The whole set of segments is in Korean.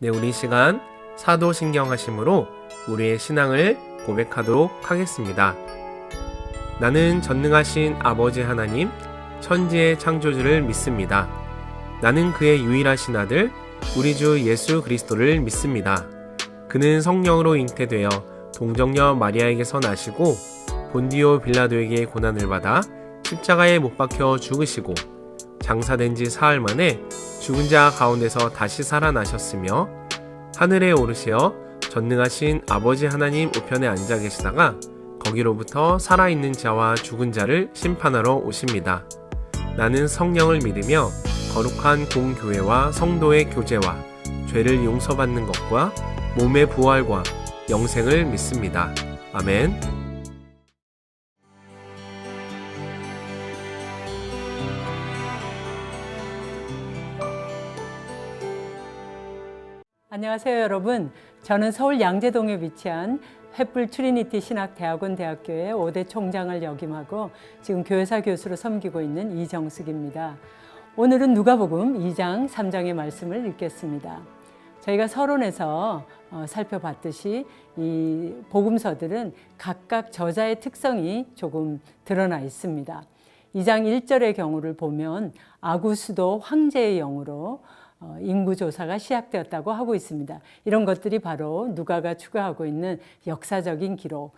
네, 우리 시간 사도신경하심으로 우리의 신앙을 고백하도록 하겠습니다. 나는 전능하신 아버지 하나님, 천지의 창조주를 믿습니다. 나는 그의 유일하신 아들, 우리 주 예수 그리스도를 믿습니다. 그는 성령으로 잉태되어 동정녀 마리아에게서 나시고 본디오 빌라도에게 고난을 받아 십자가에 못 박혀 죽으시고 장사된 지 사흘 만에 죽은 자 가운데서 다시 살아나셨으며 하늘에 오르시어 전능하신 아버지 하나님 우편에 앉아 계시다가 거기로부터 살아있는 자와 죽은 자를 심판하러 오십니다. 나는 성령을 믿으며 거룩한 공교회와 성도의 교제와 죄를 용서받는 것과 몸의 부활과 영생을 믿습니다. 아멘. 안녕하세요, 여러분. 저는 서울 양재동에 위치한 횃불 트리니티 신학대학원 대학교의 5대 총장을 역임하고 지금 교회사 교수로 섬기고 있는 이정숙입니다. 오늘은 누가복음 2장, 3장의 말씀을 읽겠습니다. 저희가 서론에서 살펴봤듯이 이 복음서들은 각각 저자의 특성이 조금 드러나 있습니다. 2장 1절의 경우를 보면 아구수도 황제의 영으로 인구조사가 시작되었다고 하고 있습니다. 이런 것들이 바로 누가가 추가하고 있는 역사적인 기록,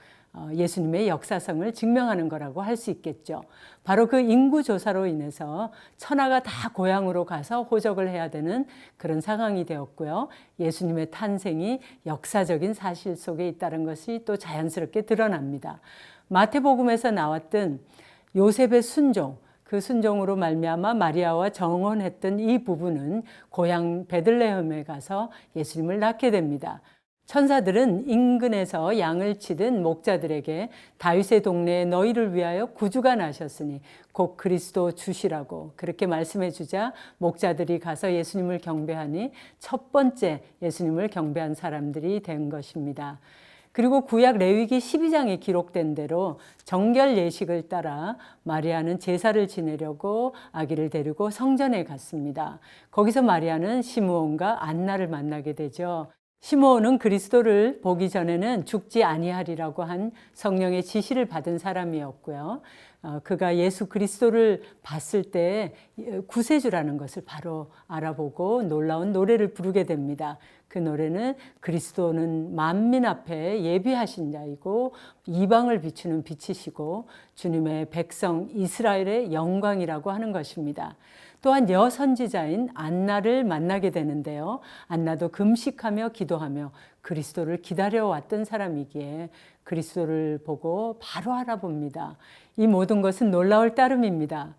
예수님의 역사성을 증명하는 거라고 할 수 있겠죠. 바로 그 인구조사로 인해서 천하가 다 고향으로 가서 호적을 해야 되는 그런 상황이 되었고요. 예수님의 탄생이 역사적인 사실 속에 있다는 것이 또 자연스럽게 드러납니다. 마태복음에서 나왔던 요셉의 순종, 그 순종으로 말미암아 마리아와 정혼했던 이 부부는 고향 베들레헴에 가서 예수님을 낳게 됩니다. 천사들은 인근에서 양을 치던 목자들에게 다윗의 동네에 너희를 위하여 구주가 나셨으니 곧 그리스도 주시라고 그렇게 말씀해 주자 목자들이 가서 예수님을 경배하니 첫 번째 예수님을 경배한 사람들이 된 것입니다. 그리고 구약 레위기 12장에 기록된 대로 정결 예식을 따라 마리아는 제사를 지내려고 아기를 데리고 성전에 갔습니다. 거기서 마리아는 시므온과 안나를 만나게 되죠. 시므온은 그리스도를 보기 전에는 죽지 아니하리라고 한 성령의 지시를 받은 사람이었고요. 그가 예수 그리스도를 봤을 때 구세주라는 것을 바로 알아보고 놀라운 노래를 부르게 됩니다. 그 노래는 그리스도는 만민 앞에 예비하신 자이고 이방을 비추는 빛이시고 주님의 백성 이스라엘의 영광이라고 하는 것입니다. 또한 여선지자인 안나를 만나게 되는데요. 안나도 금식하며 기도하며 그리스도를 기다려왔던 사람이기에 그리스도를 보고 바로 알아봅니다. 이 모든 것은 놀라울 따름입니다.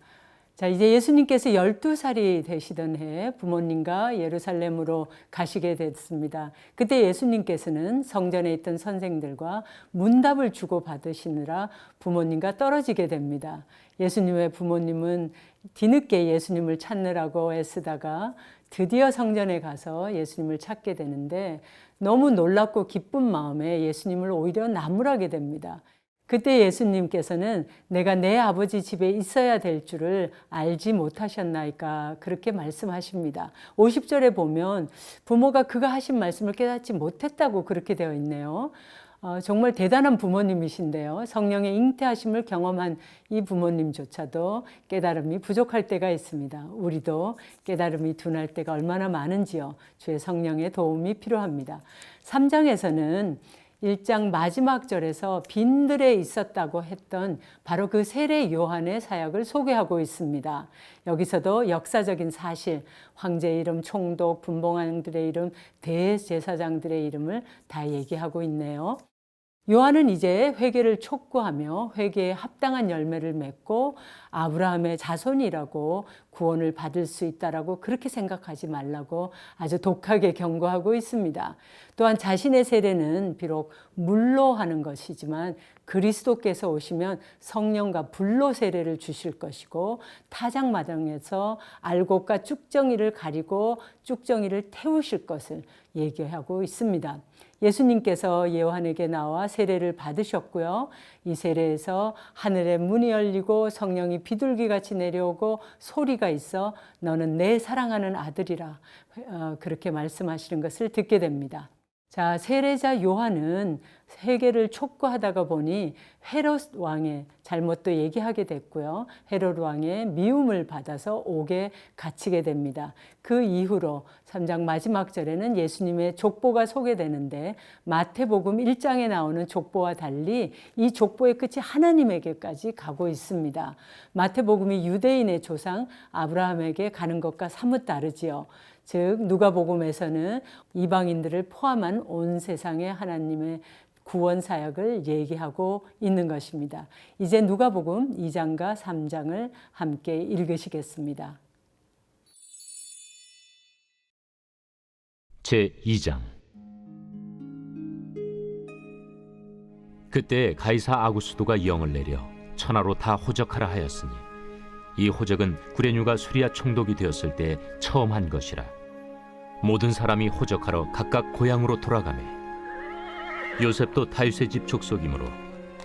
자, 이제 예수님께서 12살이 되시던 해에 부모님과 예루살렘으로 가시게 됐습니다. 그때 예수님께서는 성전에 있던 선생들과 문답을 주고받으시느라 부모님과 떨어지게 됩니다. 예수님의 부모님은 뒤늦게 예수님을 찾느라고 애쓰다가 드디어 성전에 가서 예수님을 찾게 되는데 너무 놀랍고 기쁜 마음에 예수님을 오히려 나무라게 됩니다. 그때 예수님께서는 내가 내 아버지 집에 있어야 될 줄을 알지 못하셨나이까 그렇게 말씀하십니다. 50절에 보면 부모가 그가 하신 말씀을 깨닫지 못했다고 그렇게 되어 있네요. 정말 대단한 부모님이신데요. 성령의 잉태하심을 경험한 이 부모님조차도 깨달음이 부족할 때가 있습니다. 우리도 깨달음이 둔할 때가 얼마나 많은지요. 주의 성령의 도움이 필요합니다. 3장에서는 1장 마지막 절에서 빈들에 있었다고 했던 바로 그 세례 요한의 사역을 소개하고 있습니다. 여기서도 역사적인 사실, 황제의 이름, 총독, 분봉왕들의 이름, 대제사장들의 이름을 다 얘기하고 있네요. 요한은 이제 회개를 촉구하며 회개에 합당한 열매를 맺고 아브라함의 자손이라고 구원을 받을 수 있다라고 그렇게 생각하지 말라고 아주 독하게 경고하고 있습니다. 또한 자신의 세례는 비록 물로 하는 것이지만 그리스도께서 오시면 성령과 불로 세례를 주실 것이고 타작마당에서 알곡과 쭉정이를 가리고 쭉정이를 태우실 것을 얘기하고 있습니다. 예수님께서 요한에게 나와 세례를 받으셨고요. 이 세례에서 하늘의 문이 열리고 성령이 비둘기같이 내려오고 소리가 있어 너는 내 사랑하는 아들이라 그렇게 말씀하시는 것을 듣게 됩니다. 자, 세례자 요한은 세계를 촉구하다가 보니 헤롯 왕의 잘못도 얘기하게 됐고요. 헤롯 왕의 미움을 받아서 옥에 갇히게 됩니다. 그 이후로 3장 마지막 절에는 예수님의 족보가 소개되는데 마태복음 1장에 나오는 족보와 달리 이 족보의 끝이 하나님에게까지 가고 있습니다. 마태복음이 유대인의 조상 아브라함에게 가는 것과 사뭇 다르지요. 즉 누가복음에서는 이방인들을 포함한 온 세상의 하나님의 구원 사역을 얘기하고 있는 것입니다. 이제 누가복음 2장과 3장을 함께 읽으시겠습니다. 제2장. 그때 가이사 아구스도가 영을 내려 천하로 다 호적하라 하였으니 이 호적은 구레뉴가 수리아 총독이 되었을 때 처음 한 것이라. 모든 사람이 호적하러 각각 고향으로 돌아가매 요셉도 다윗의 집 족속이므로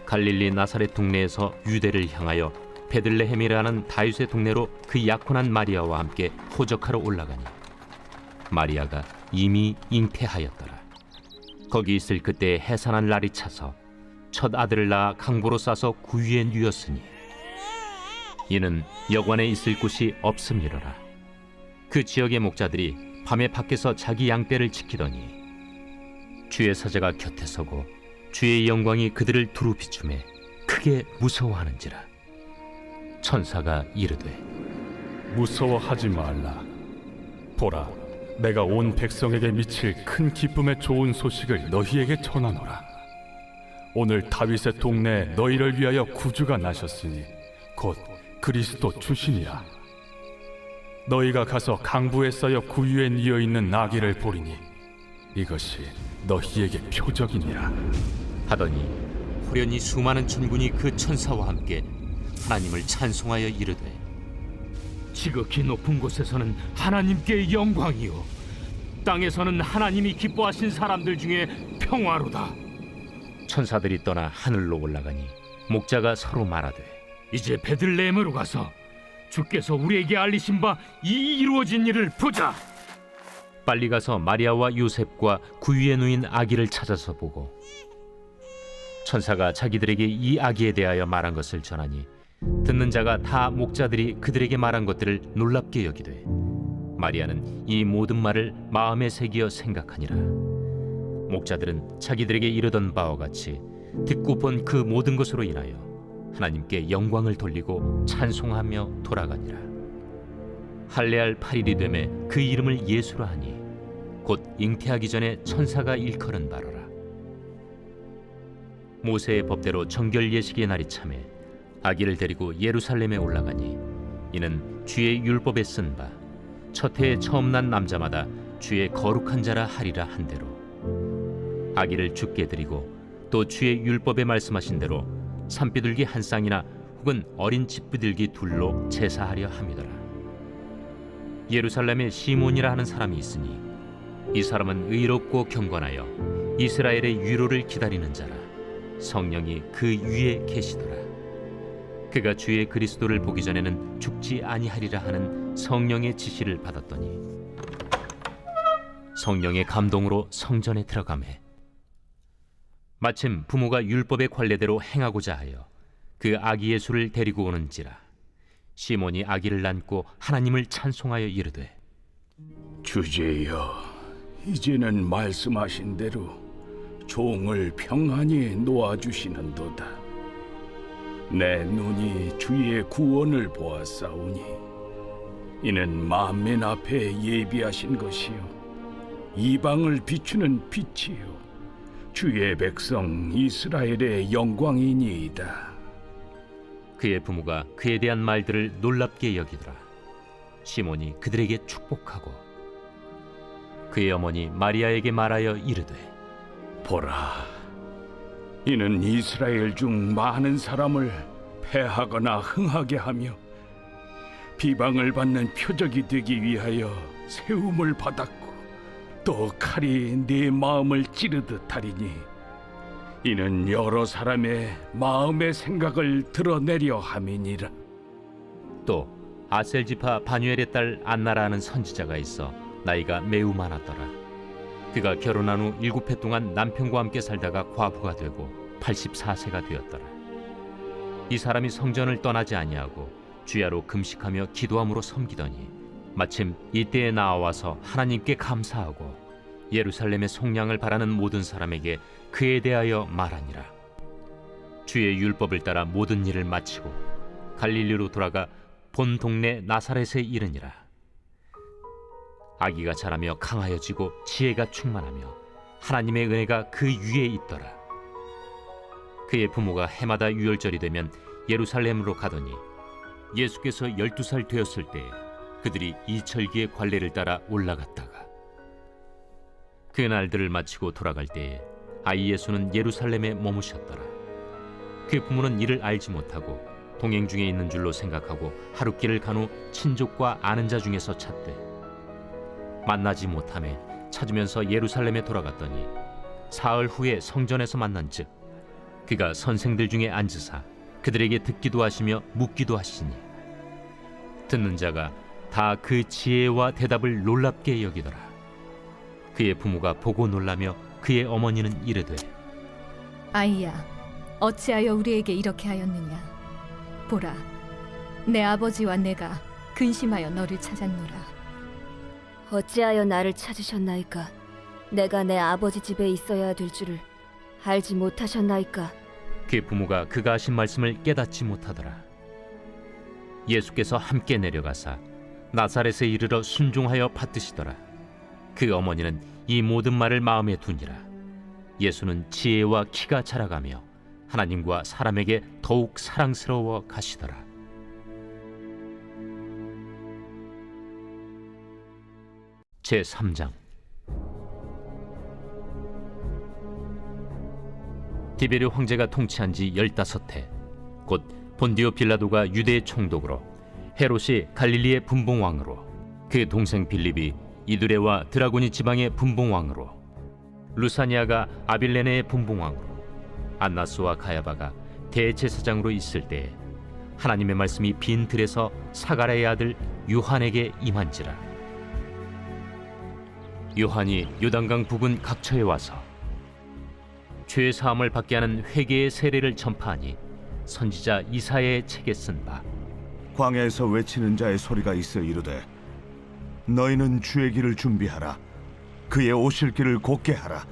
갈릴리 나사렛 동네에서 유대를 향하여 베들레헴이라는 다윗의 동네로 그 약혼한 마리아와 함께 호적하러 올라가니 마리아가 이미 잉태하였더라. 거기 있을 그때 해산한 날이 차서 첫 아들을 낳아 강보로 싸서 구유에 누였으니 이는 여관에 있을 곳이 없음이로라. 그 지역의 목자들이 밤에 밖에서 자기 양떼를 지키더니 주의 사자가 곁에 서고 주의 영광이 그들을 두루 비추매 크게 무서워하는지라. 천사가 이르되 무서워하지 말라. 보라, 내가 온 백성에게 미칠 큰 기쁨의 좋은 소식을 너희에게 전하노라. 오늘 다윗의 동네에 너희를 위하여 구주가 나셨으니 곧 그리스도 주시니라. 너희가 가서 강부에 쌓여 구유에 뉘어 있는 나귀를 보리니 이것이 너희에게 표적이니라. 하더니 호련히 수많은 천군이 그 천사와 함께 하나님을 찬송하여 이르되 지극히 높은 곳에서는 하나님께 영광이요 땅에서는 하나님이 기뻐하신 사람들 중에 평화로다. 천사들이 떠나 하늘로 올라가니 목자가 서로 말하되 이제 베들레헴으로 가서 주께서 우리에게 알리신 바 이 이루어진 일을 보자. 빨리 가서 마리아와 요셉과 구유에 누인 아기를 찾아서 보고 천사가 자기들에게 이 아기에 대하여 말한 것을 전하니 듣는 자가 다 목자들이 그들에게 말한 것들을 놀랍게 여기되 마리아는 이 모든 말을 마음에 새기어 생각하니라. 목자들은 자기들에게 이르던 바와 같이 듣고 본 그 모든 것으로 인하여 하나님께 영광을 돌리고 찬송하며 돌아가니라. 할례할 8일이 되매 그 이름을 예수라 하니 곧 잉태하기 전에 천사가 일컬은 바로라. 모세의 법대로 정결 예식의 날이 차매 아기를 데리고 예루살렘에 올라가니 이는 주의 율법에 쓴 바 첫 해에 처음 난 남자마다 주의 거룩한 자라 하리라 한 대로 아기를 주께 드리고 또 주의 율법에 말씀하신 대로 산비둘기 한 쌍이나 혹은 어린 집비둘기 둘로 제사하려 함이더라. 예루살렘에 시몬이라 하는 사람이 있으니 이 사람은 의롭고 경건하여 이스라엘의 위로를 기다리는 자라. 성령이 그 위에 계시더라. 그가 주의 그리스도를 보기 전에는 죽지 아니하리라 하는 성령의 지시를 받았더니 성령의 감동으로 성전에 들어가매 마침 부모가 율법의 관례대로 행하고자 하여 그 아기 예수를 데리고 오는지라. 시몬이 아기를 안고 하나님을 찬송하여 이르되 주제여, 이제는 말씀하신 대로 종을 평안히 놓아주시는도다. 내 눈이 주의 구원을 보았사오니 이는 만민 앞에 예비하신 것이요 이방을 비추는 빛이요 주의 백성 이스라엘의 영광이니이다. 그의 부모가 그에 대한 말들을 놀랍게 여기더라. 시몬이 그들에게 축복하고 그의 어머니 마리아에게 말하여 이르되 보라, 이는 이스라엘 중 많은 사람을 패하거나 흥하게 하며 비방을 받는 표적이 되기 위하여 세움을 받았고 또 칼이 네 마음을 찌르듯 하리니 이는 여러 사람의 마음의 생각을 드러내려 함이니라. 또 아셀 지파 바뉴엘의 딸 안나라는 선지자가 있어 나이가 매우 많았더라. 그가 결혼한 후 7해 동안 남편과 함께 살다가 과부가 되고 84세가 되었더라. 이 사람이 성전을 떠나지 아니하고 주야로 금식하며 기도함으로 섬기더니 마침 이때에 나와서 하나님께 감사하고 예루살렘의 속량을 바라는 모든 사람에게 그에 대하여 말하니라. 주의 율법을 따라 모든 일을 마치고 갈릴리로 돌아가 본 동네 나사렛에 이르니라. 아기가 자라며 강하여지고 지혜가 충만하며 하나님의 은혜가 그 위에 있더라. 그의 부모가 해마다 유월절이 되면 예루살렘으로 가더니 예수께서 12살 되었을 때에 그들이 이철기의 관례를 따라 올라갔다가 그 날들을 마치고 돌아갈 때에 아이 예수는 예루살렘에 머무셨더라. 그 부모는 이를 알지 못하고 동행 중에 있는 줄로 생각하고 하룻길을 간 후 친족과 아는 자 중에서 찾되 만나지 못하매 찾으면서 예루살렘에 돌아갔더니 사흘 후에 성전에서 만난즉 그가 선생들 중에 앉으사 그들에게 듣기도 하시며 묻기도 하시니 듣는 자가 다 그 지혜와 대답을 놀랍게 여기더라. 그의 부모가 보고 놀라며 그의 어머니는 이르되 아이야, 어찌하여 우리에게 이렇게 하였느냐? 보라, 내 아버지와 내가 근심하여 너를 찾았노라. 어찌하여 나를 찾으셨나이까? 내가 내 아버지 집에 있어야 될 줄을 알지 못하셨나이까? 그의 부모가 그가 하신 말씀을 깨닫지 못하더라. 예수께서 함께 내려가사 나사렛에 이르러 순종하여 받드시더라. 그 어머니는 이 모든 말을 마음에 두니라. 예수는 지혜와 키가 자라가며 하나님과 사람에게 더욱 사랑스러워 가시더라. 제3장. 디베르 황제가 통치한 지 15해 곧 본디오 빌라도가 유대의 총독으로 헤롯이 갈릴리의 분봉왕으로 그 동생 빌립이 이두레와 드라고니 지방의 분봉왕으로 루사니아가 아빌레네의 분봉왕으로 안나스와 가야바가 대제사장으로 있을 때에 하나님의 말씀이 빈 들에서 사가랴의 아들 요한에게 임한지라. 요한이 요단강 부근 각처에 와서 죄 사함을 받게 하는 회개의 세례를 전파하니 선지자 이사야의 책에 쓴 바 광야에서 외치는 자의 소리가 있어 이르되 너희는 주의 길을 준비하라. 그의 오실 길을 곧게 하라.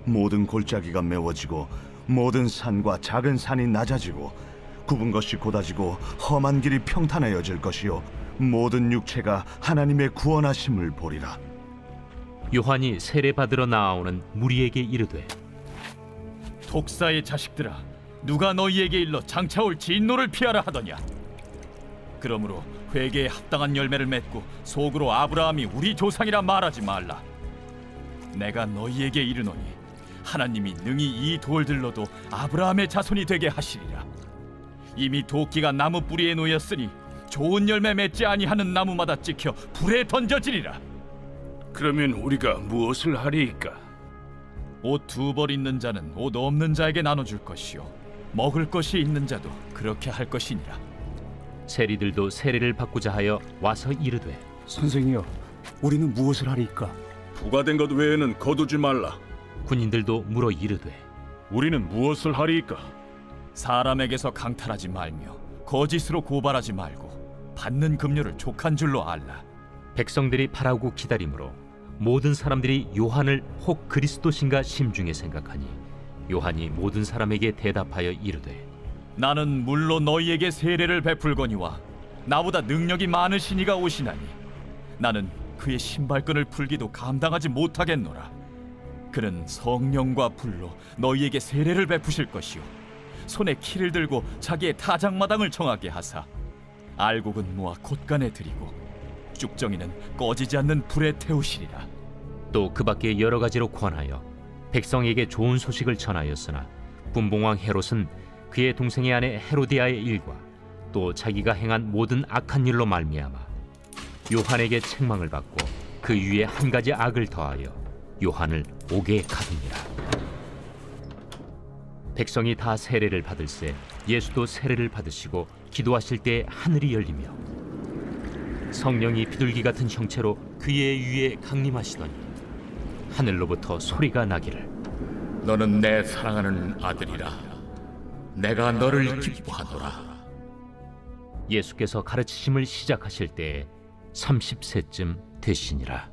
모든 골짜기가 메워지고 모든 산과 작은 산이 낮아지고 굽은 것이 곧아지고 험한 길이 평탄해져질 것이요 모든 육체가 하나님의 구원하심을 보리라. 요한이 세례 받으러 나아오는 무리에게 이르되 독사의 자식들아, 누가 너희에게 일러 장차 올 진노를 피하라 하더냐? 그러므로 회개에 합당한 열매를 맺고 속으로 아브라함이 우리 조상이라 말하지 말라. 내가 너희에게 이르노니 하나님이 능히 이 돌들로도 아브라함의 자손이 되게 하시리라. 이미 도끼가 나무 뿌리에 놓였으니 좋은 열매 맺지 아니하는 나무마다 찍혀 불에 던져지리라. 그러면 우리가 무엇을 하리이까? 옷 2벌 있는 자는 옷 없는 자에게 나눠줄 것이요 먹을 것이 있는 자도 그렇게 할 것이니라. 세리들도 세례를 받고자 하여 와서 이르되 선생이여, 우리는 무엇을 하리이까? 부과된 것 외에는 거두지 말라. 군인들도 물어 이르되 우리는 무엇을 하리이까? 사람에게서 강탈하지 말며 거짓으로 고발하지 말고 받는 급료를 족한 줄로 알라. 백성들이 바라고 기다림으로 모든 사람들이 요한을 혹 그리스도신가 심중에 생각하니 요한이 모든 사람에게 대답하여 이르되 나는 물로 너희에게 세례를 베풀거니와 나보다 능력이 많으신 이가 오시나니 나는 그의 신발끈을 풀기도 감당하지 못하겠노라. 그는 성령과 불로 너희에게 세례를 베푸실 것이요 손에 키를 들고 자기의 타작마당을 정하게 하사 알곡은 모아 곶간에 들이고 쭉정이는 꺼지지 않는 불에 태우시리라. 또 그 밖에 여러 가지로 권하여 백성에게 좋은 소식을 전하였으나 분봉왕 헤롯은 그의 동생의 아내 헤로디아의 일과 또 자기가 행한 모든 악한 일로 말미암아 요한에게 책망을 받고 그 위에 한 가지 악을 더하여 요한을 옥에 가두니라. 백성이 다 세례를 받을새 예수도 세례를 받으시고 기도하실 때 하늘이 열리며 성령이 비둘기 같은 형체로 그의 위에 강림하시더니 하늘로부터 소리가 나기를 너는 내 사랑하는 아들이라 내가 너를 기뻐하노라. 예수께서 가르치심을 시작하실 때에 30세쯤 되시니라.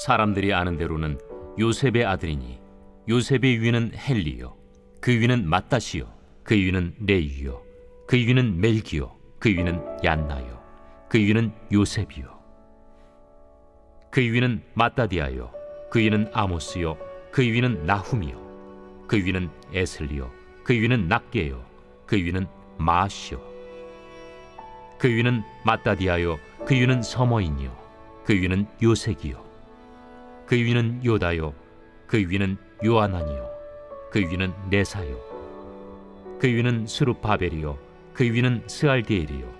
사람들이 아는 대로는 요셉의 아들이니 요셉의 위는 헬리요 그 위는 맏다시요 그 위는 레위요 그 위는 멜기요 그 위는 얀나요 그 위는 요셉이요 그 위는 마따디아요 그 위는 아모스요 그 위는 나훔이요 그 위는 에슬리요 그 위는 낫게요 그 위는 마시요 그 위는 마따디아요 그 위는 서머인이요 그 위는 요색이요 그 위는 요다요 그 위는 요아난이요 그 위는 네사요 그 위는 스룹바벨이요 그 위는 스알디엘이요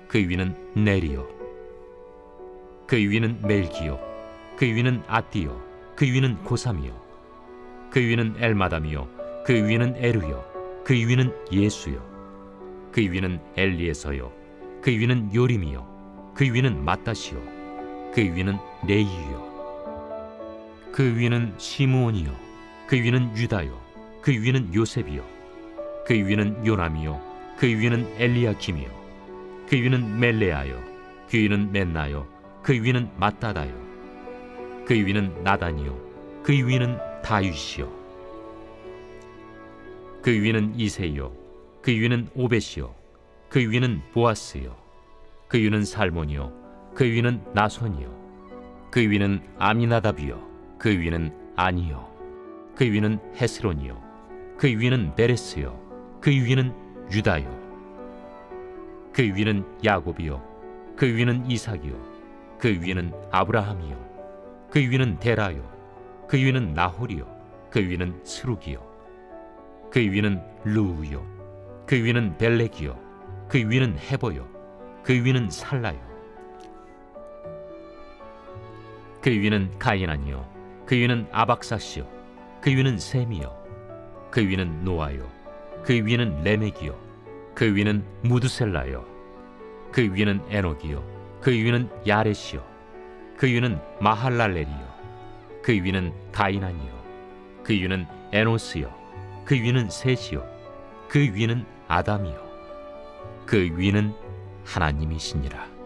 그 위는 네리요 그 위는 멜기요 그 위는 아띠요 그 위는 고삼이요 그 위는 엘마담이요 그 위는 에루요 그 위는 예수요 그 위는 엘리에서요 그 위는 요림이요 그 위는 맏다시요 그 위는 레이유요 그 위는 시므온이요 그 위는 유다요 그 위는 요셉이요 그 위는 요남이요 그 위는 엘리야킴이요 그 위는 멜레아요 그 위는 멘나요 그 위는 마따다요 그 위는 나단이요 그 위는 다윗이요 그 위는 이세요 그 위는 오벳이요 그 위는 보아스요 그 위는 살몬이요 그 위는 나손이요 그 위는 아미나답이요 그 위는 아니요 그 위는 헤스론이요 그 위는 베레스요 그 위는 유다요 그 위는 야곱이요 그 위는 이삭이요 그 위는 아브라함이요 그 위는 데라요 그 위는 나홀이요 그 위는 스룩이요 그 위는 루우요 그 위는 벨렉이요 그 위는 헤보요 그 위는 살라요 그 위는 가이난이요 그 위는 아박사시요 그 위는 셈이요 그 위는 노아요 그 위는 레멕이요 그 위는 무드셀라요 그 위는 에녹이요 그 위는 야렛이요 그 위는 마할랄렐이요 그 위는 가이난이요 그 위는 에노스요 그 위는 셋이요 그 위는 아담이요 그 위는 하나님이시니라.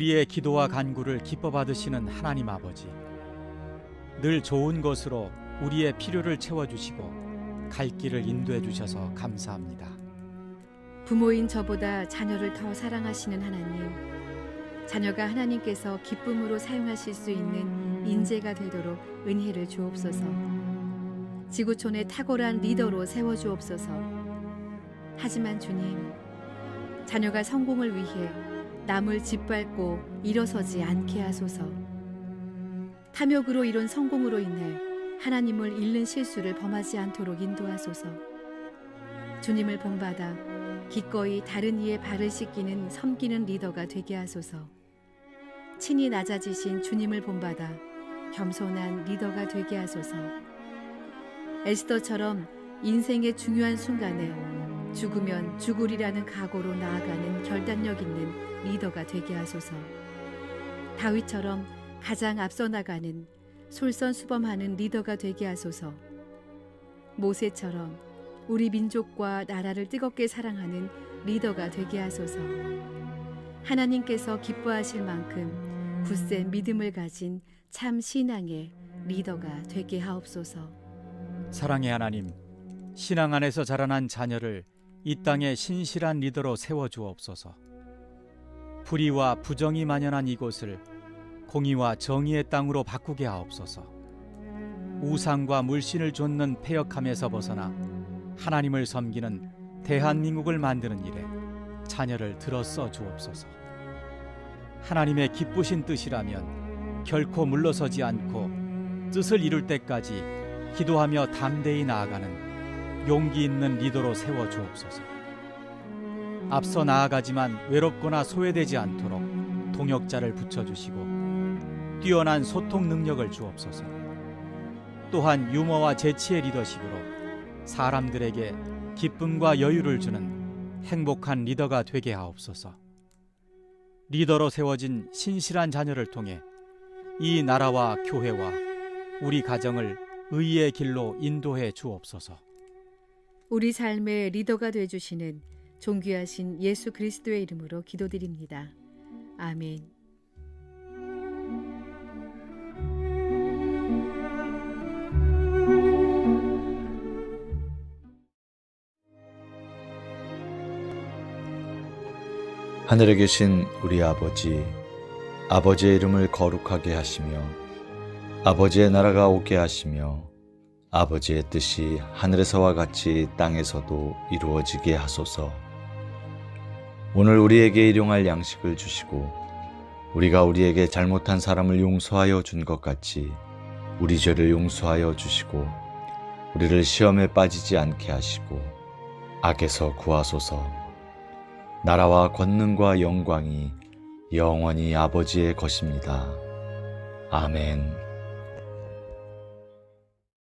우리의 기도와 간구를 기뻐 받으시는 하나님 아버지, 늘 좋은 것으로 우리의 필요를 채워주시고 갈 길을 인도해 주셔서 감사합니다. 부모인 저보다 자녀를 더 사랑하시는 하나님, 자녀가 하나님께서 기쁨으로 사용하실 수 있는 인재가 되도록 은혜를 주옵소서. 지구촌의 탁월한 리더로 세워주옵소서. 하지만 주님, 자녀가 성공을 위해 남을 짓밟고 일어서지 않게 하소서. 탐욕으로 이룬 성공으로 인해 하나님을 잃는 실수를 범하지 않도록 인도하소서. 주님을 본받아 기꺼이 다른 이의 발을 씻기는 섬기는 리더가 되게 하소서. 친히 낮아지신 주님을 본받아 겸손한 리더가 되게 하소서. 에스더처럼 인생의 중요한 순간에 죽으면 죽으리라는 각오로 나아가는 결단력 있는 리더가 되게 하소서. 다윗처럼 가장 앞서 나가는 솔선수범하는 리더가 되게 하소서. 모세처럼 우리 민족과 나라를 뜨겁게 사랑하는 리더가 되게 하소서. 하나님께서 기뻐하실 만큼 굳센 믿음을 가진 참 신앙의 리더가 되게 하옵소서. 사랑의 하나님, 신앙 안에서 자라난 자녀를 이 땅에 신실한 리더로 세워주옵소서. 불의와 부정이 만연한 이곳을 공의와 정의의 땅으로 바꾸게 하옵소서. 우상과 물신을 좇는 패역함에서 벗어나 하나님을 섬기는 대한민국을 만드는 일에 자녀를 들어 써 주옵소서. 하나님의 기쁘신 뜻이라면 결코 물러서지 않고 뜻을 이룰 때까지 기도하며 담대히 나아가는 용기 있는 리더로 세워 주옵소서. 앞서 나아가지만 외롭거나 소외되지 않도록 동역자를 붙여주시고 뛰어난 소통 능력을 주옵소서. 또한 유머와 재치의 리더십으로 사람들에게 기쁨과 여유를 주는 행복한 리더가 되게 하옵소서. 리더로 세워진 신실한 자녀를 통해 이 나라와 교회와 우리 가정을 의의 길로 인도해 주옵소서. 우리 삶의 리더가 되어주시는 존귀하신 예수 그리스도의 이름으로 기도드립니다. 아멘. 하늘에 계신 우리 아버지, 아버지의 이름을 거룩하게 하시며 아버지의 나라가 오게 하시며 아버지의 뜻이 하늘에서와 같이 땅에서도 이루어지게 하소서. 오늘 우리에게 일용할 양식을 주시고 우리가 우리에게 잘못한 사람을 용서하여 준 것 같이 우리 죄를 용서하여 주시고 우리를 시험에 빠지지 않게 하시고 악에서 구하소서. 나라와 권능과 영광이 영원히 아버지의 것입니다. 아멘.